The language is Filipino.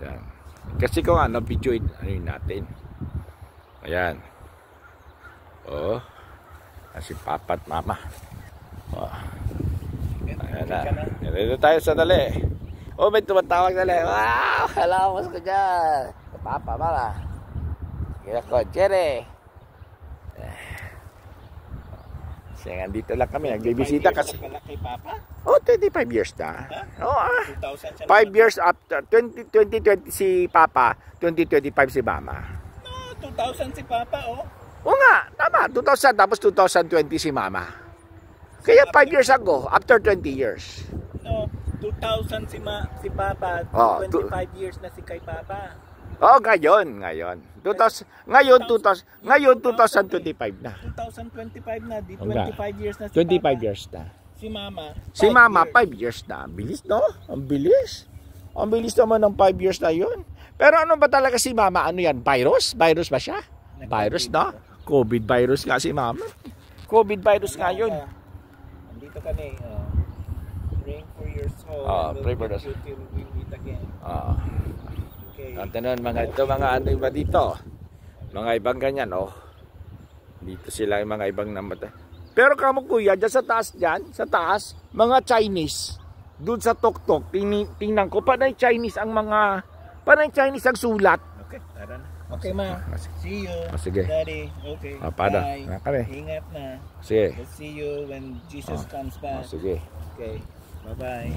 Yan. Kasi kung ano, video ano yun natin. Ayan. Oh. Si Papa at Mama. Oh. Ayan na. Dito tayo sa dali. Oh, may tumatawag dali. Wow! Halawas ko dyan. Papa, Mama. Kaya ko, Jerry. Siya nga, dito lang kami. Nagbibisita kasi. Kay Papa? Oh, 25 years na. Huh? Oh, 2000 5 years after. 2020 si Papa, 2025 si Mama. No, 2000 si Papa, oh. Oo nga, tama. 2000 tapos 2020 si Mama. Kaya 5 years ago, after 20 years. No, 2000 si Papa, Oh, 25 years na si kay Papa. Oh, ngayon. Ngayon 2025 na. 2025 na, di Okay. 25 years na si 25 Papa. years na. Si Mama, Si Mama, 5 5 years na. Ang bilis, no? Ang bilis. Ang bilis naman ng 5 years na yun. Pero ano ba talaga si Mama? Ano yan? Virus? Virus ba siya? Virus, no? COVID virus nga si Mama. COVID virus nga yun. Andito kami. Praying for your soul. Pray for us. Till we meet again. Okay. At nun, mga ano iba dito. Mga ibang ganyan, oh. Dito sila yung mga ibang namatay. Pero kamo kuya, dyan sa taas, mga Chinese. Doon sa tuktok, tingnan ko, panay Chinese ang sulat. Okay, tara na. Okay, ma. See you. Sige. Daddy. Okay. Pada. Bye. Ingat na. Sige. We'll see you when Jesus comes back. Sige. Okay. Bye-bye.